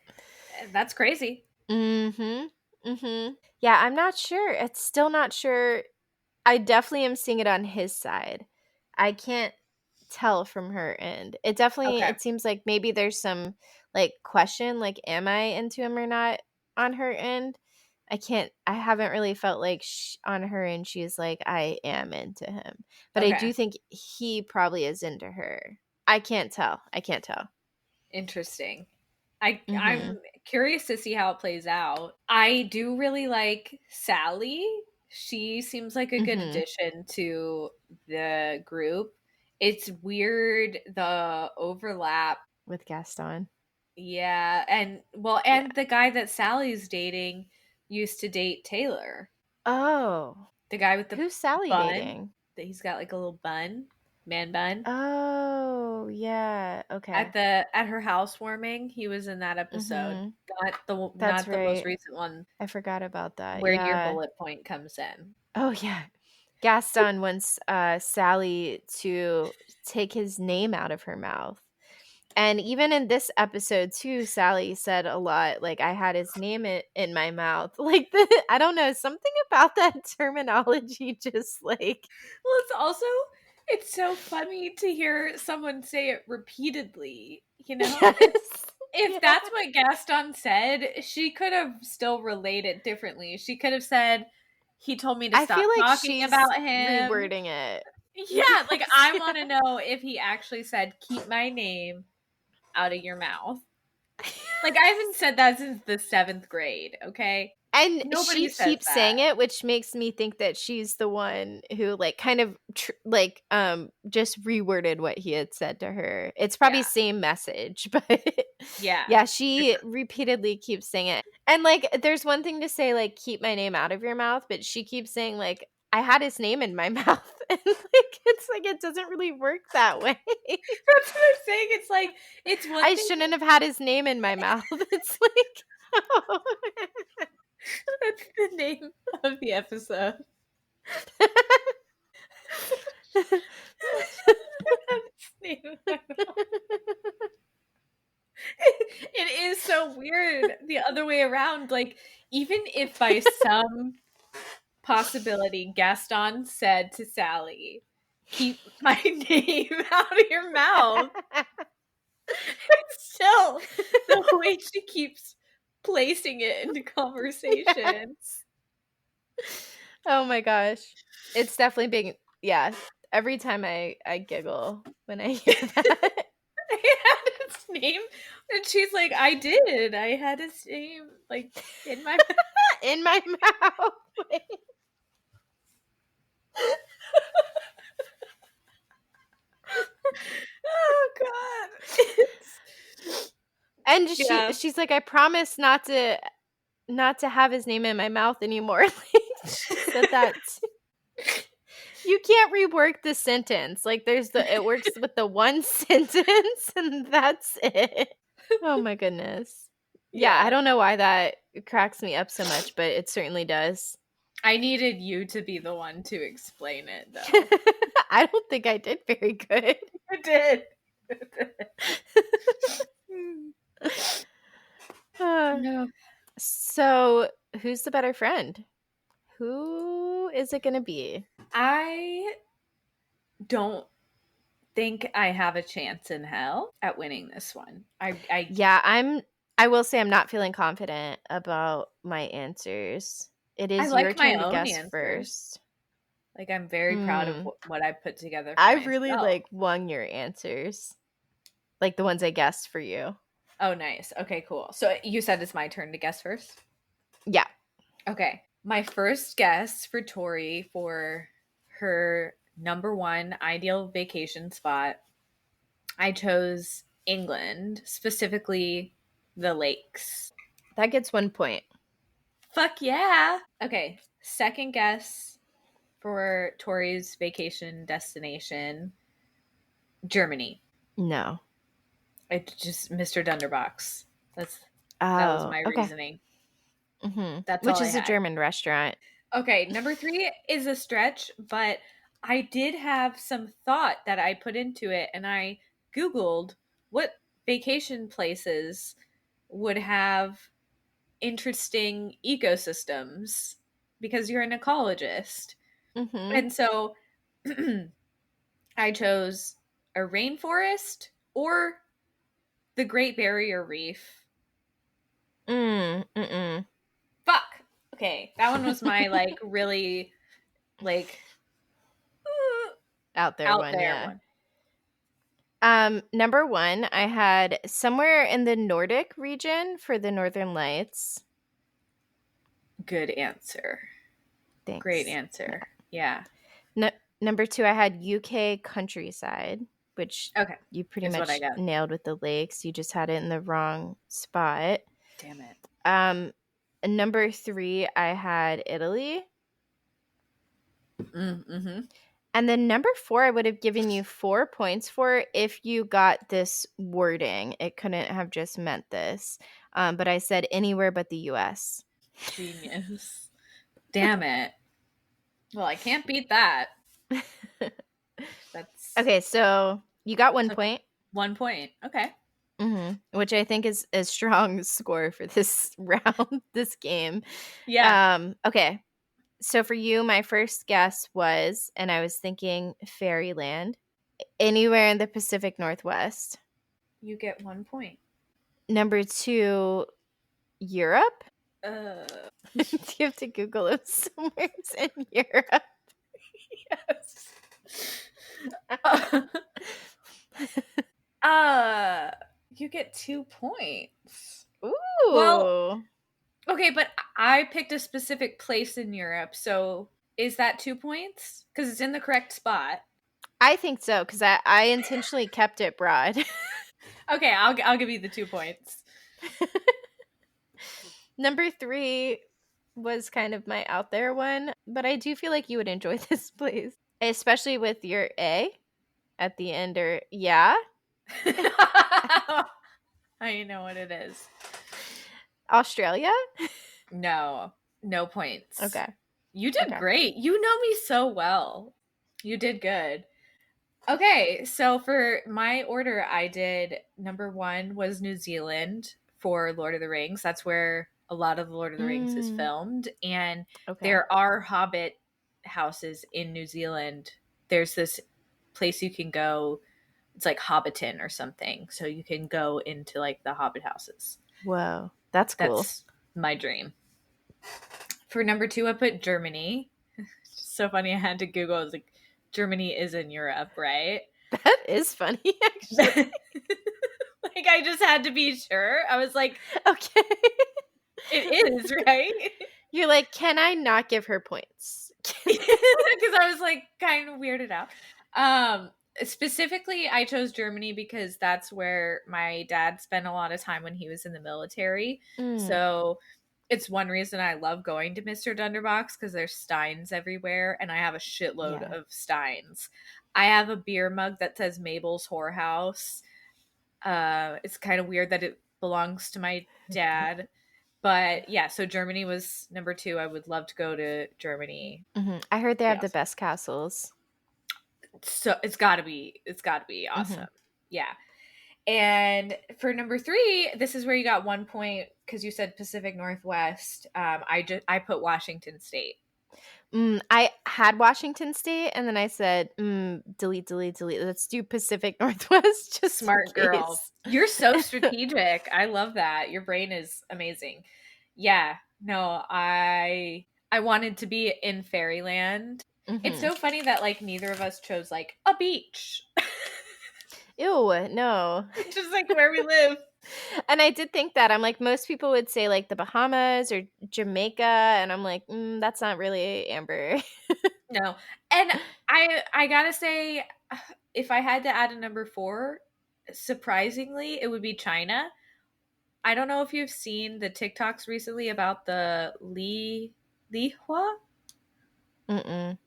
That's crazy. Mhm. Mhm. Yeah, I'm not sure. It's still not sure. I definitely am seeing it on his side. I can't tell from her end. Okay. It seems like maybe there's some like question like am I into him or not on her end. I haven't really felt like on her end she's like I am into him. But I Okay. do think he probably is into her. I can't tell. I can't tell. Interesting. Mhm. I'm curious to see how it plays out. I do really like Sally. She seems like a good Mhm. addition to the group. It's weird, the overlap. With Gaston. Yeah, and well, Yeah. and the guy that Sally's dating used to date Taylor. Oh. The guy with the Who's Sally bun. dating? That he's got like a little bun, man bun. Oh, yeah. At Okay. her housewarming, he was in that episode. Mhm. That's Not the most right. recent one I forgot about that. where your Yeah. bullet point comes in. Oh, yeah. Gaston wants Sally to take his name out of her mouth. And even in this episode too, Sally said a lot like I had his name in my mouth. Like I don't know, something about that terminology just like Well, it's so funny to hear someone say it repeatedly, you know? yes. If Yeah. that's what Gaston said, she could have still related differently. She could have said, he told me to I feel stop like talking she's about him. rewording it. Yeah, like, Yes. I want Yeah. to know if he actually said, keep my name out of your mouth. Like, I haven't said that since the 7th grade, okay? And Nobody she says keeps that. saying it, which makes me think that she's the one who, like, kind of just reworded what he had said to her. It's probably Yeah. same message, but Yeah. yeah, she repeatedly keeps saying it. And like, there's one thing to say like, keep my name out of your mouth, but she keeps saying like, I had his name in my mouth, and like, it's like it doesn't really work that way. That's what I'm saying. It's like, it's one I thing. shouldn't have had his name in my mouth. It's like. That's the name of the episode. That's the name of my mouth. It is so weird the other way around. Like, even if by some possibility Gaston said to Sally, keep my name out of your mouth, it's still the way she keeps placing it into Yeah. conversations. Oh my gosh. It's definitely being yeah. Every time I giggle when I hear that. I had its name, and she's like, "I did. I had its name like in my mouth." In my mouth. Wait. Oh God. It's, And yeah. she's like, "I promise not to have his name in my mouth anymore." Like, she said that. You can't rework the sentence. Like, there's it works with the one sentence, and that's it. Oh my goodness. Yeah, I Yeah. don't know why that cracks me up so much, but it certainly does. I needed you to be the one to explain it, though. I don't think I did very good. I did. Uh, No. so, who's the better friend? Who is it going to be? I don't think I have a chance in hell at winning this one. Yeah, I will say I'm not feeling confident about my answers. It I is your like my turn to own guess answers. first. Like, I'm very proud of Mm, what I put together for I really myself. like won your answers, like the ones I guessed for you. Oh, nice. Okay, cool. So you said it's my turn to guess first? Yeah. Okay. My first guess for Tori for her number one ideal vacation spot, I chose England, specifically the lakes. That gets 1 point. Fuck yeah. Okay. Second guess for Tori's vacation destination, Germany. No. It just Mr. Dunderbox. That was Oh, my okay. reasoning. That's Which all I is a had. German restaurant. Okay, number three is a stretch, but I did have some thought that I put into it, and I Googled what vacation places would have interesting ecosystems because you're an ecologist. Mhm. And so I chose a rainforest or the Great Barrier Reef. Mm. Fuck. Okay, that one was my like really like Out there out one, there yeah. one. Number 1, I had somewhere in the Nordic region for the Northern Lights. Good answer. Great Thanks. answer. Yeah. No, number 2, I had UK countryside, which Okay. you pretty Is what I much got. nailed with the lakes. You just had it in the wrong spot. Damn it. Um, number 3, I had Italy. Mm-hmm. And then number 4, I would have given you 4 points for if you got this wording. It couldn't have just meant this. But I said anywhere but the US. Genius. Damn it. Well, I can't beat that. That's Okay, so you got 1 so point. 1 point. Okay. Which I think is a strong score for this round, this game. Yeah. Okay. So for you, my first guess was, and I was thinking fairyland, anywhere in the Pacific Northwest. You get 1 point. Number 2, Europe. Uh Do you have to Google it somewhere in Europe? yes. Uh, uh you get 2 points. Well, Ooh. okay, but I picked a specific place in Europe, so is that 2 points? Because it's in the correct spot. I think so, because I intentionally kept it broad. Okay, I'll give you the 2 points. Number 3 was kind of my out there one, but I do feel like you would enjoy this place, especially with your A at the end, or yeah. I know what it is. Australia? No, no points. Okay. You did Okay. great. You know me so well. You did good. Okay, so for my order, I did number one was New Zealand for Lord of the Rings. That's where a lot of the Lord of the Rings is Mm, filmed. And okay. there are Hobbit houses in New Zealand. There's this place you can go, it's like Hobbiton or something. So you can go into like the Hobbit houses. Whoa. That's cool. That's my dream. For number 2, I put Germany. It's so funny. I had to Google. I was like, Germany is in Europe, right? That is funny, actually. Like, I just had to be sure. I was like, Okay. it is, right? You're like, can I not give her points? Because I was like kind of weirded out. Specifically, I chose Germany because that's where my dad spent a lot of time when he was in the military. Mm, So it's one reason I love going to Mr. Dunderbox, because there's steins everywhere, and I have a shitload yeah. of steins. I have a beer mug that says Mabel's Whorehouse. It's kind of weird that it belongs to my dad. But yeah, so Germany was number 2. I would love to go to Germany. I heard they Be have the awesome. best castles. So it's gotta be Hmm. awesome. Yeah. And for number 3, this is where you got 1 point because you said Pacific Northwest. I put Washington State. I had Washington State, and then I said, delete, delete, delete. Let's do Pacific Northwest just in Smart girl. case. You're so strategic. I love that. Your brain is amazing. Yeah. No, I wanted to be in Fairyland. It's Hmm. so funny that like neither of us chose like a beach. Ew, no. Just like where we live. And I did think that. I'm like, most people would say like the Bahamas or Jamaica, and I'm like, that's not really Amber. No. And I gotta say, if I had to add a number 4, surprisingly, it would be China. I don't know if you've seen the TikToks recently about the Li Hua. Mm-mm.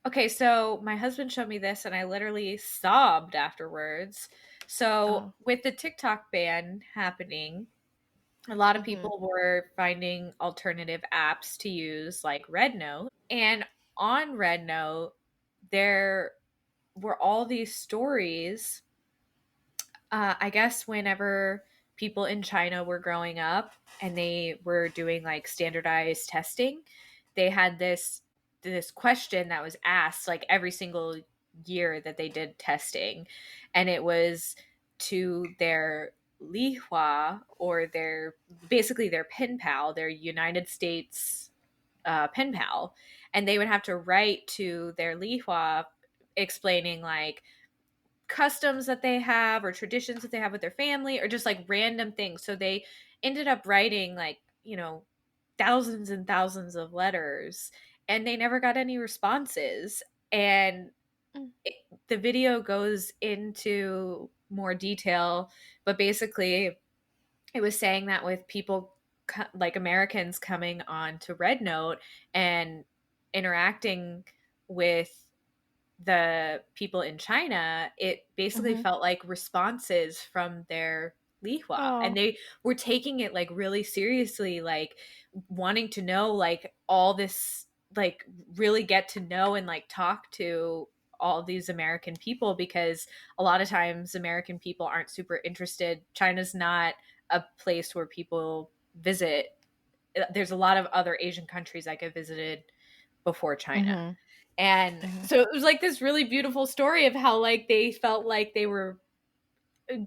Okay, so my husband showed me this and I literally sobbed afterwards. So, Oh. with the TikTok ban happening, a lot of Hmm. people were finding alternative apps to use like RedNote. And on RedNote, there were all these stories. I guess whenever people in China were growing up and they were doing like standardized testing, they had this question that was asked like every single year that they did testing, and it was to their lihua, or their basically their pen pal, their United States pen pal, and they would have to write to their lihua explaining like customs that they have or traditions that they have with their family or just like random things. So they ended up writing like, thousands and thousands of letters, and they never got any responses. And Mm. it, the video goes into more detail, but basically it was saying that with people like Americans coming on to Red Note and interacting with the people in China, it basically Mm-hmm. felt like responses from their lihua, and Oh. they were taking it like really seriously, like wanting to know like all this, like really get to know and like talk to all these American people, because a lot of times American people aren't super interested. China's not a place where people visit. There's a lot of other Asian countries like I visited before China. Mm-hmm. And Mm-hmm. so it was like this really beautiful story of how like they felt like they were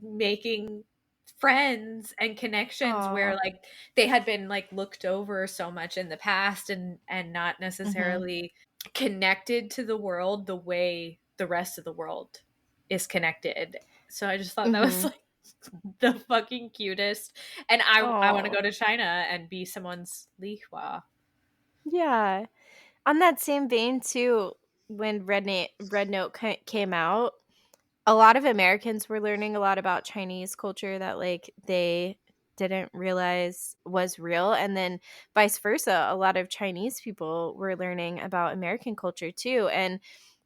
making friends and connections where Oh. like they had been like looked over so much in the past, and not Mm-hmm. necessarily connected to the world the way the rest of the world is connected. So I just thought that was Mm-hmm. like the fucking cutest. And I want to Oh. go to China and be someone's lihua. Yeah. On that same vein, too, when Red Note came out, a lot of Americans were learning a lot about Chinese culture that like they didn't realize was real, and then vice versa, a lot of Chinese people were learning about American culture too, and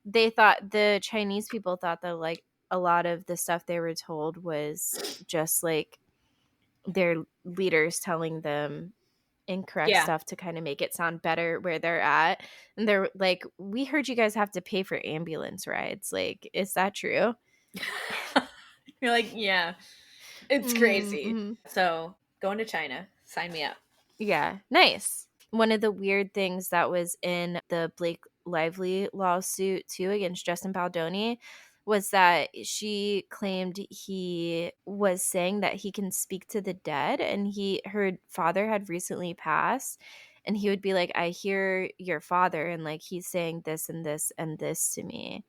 the Chinese people thought that like a lot of the stuff they were told was just like their leaders telling them incorrect Yeah. stuff to kind of make it sound better where they're at. And they're like, we heard you guys have to pay for ambulance rides. Like, is that true? You're like, yeah, it's crazy. Mm-hmm. So going to China, sign me up. Yeah, nice. One of the weird things that was in the Blake Lively lawsuit too against Justin Baldoni was that she claimed he was saying that he can speak to the dead, and her father had recently passed, and he would be like, I hear your father, and like he's saying this and this and this to me.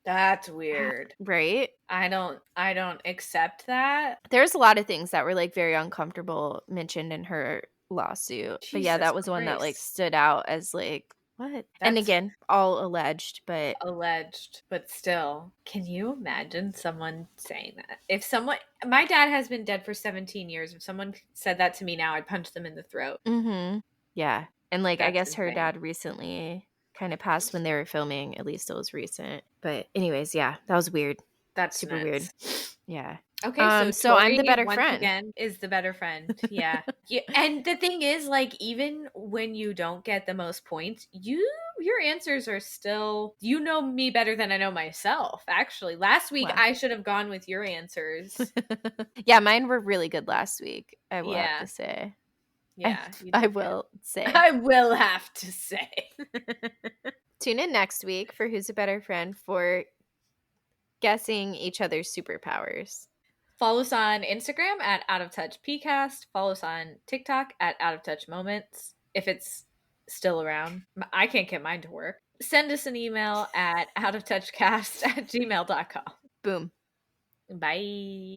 That's weird. Right? I don't accept that. There's a lot of things that were like very uncomfortable mentioned in her lawsuit. But yeah, Jesus that was one that like Christ. stood out as like, what? And That's again, all alleged, but alleged, but still. Can you imagine someone saying that? If someone, my dad has been dead for 17 years. If someone said that to me now, I'd punch them in the throat. yeah. And like I That's guess her insane. dad recently kind of passed when they were filming, at least it was recent. But anyways, yeah, that was weird. That's Super weird. nuts. Yeah. Okay, so So I'm Tori the better once friend. again is the better friend. Yeah. Yeah, and the thing is, like, even when you don't get the most points, your answers are still, you know me better than I know myself. Actually, last week Wow. I should have gone with your answers. Yeah, mine were really good last week, I will have Yeah. to say. I Yeah, you I did good. will say. I will have to say. Tune in next week for Who's a Better Friend for guessing each other's superpowers. Follow us on Instagram at Out of Touch PCast. Follow us on TikTok at Out of Touch Moments. If it's still around, I can't get mine to work. Send us an email at outoftouchcast@gmail.com. Boom. Bye.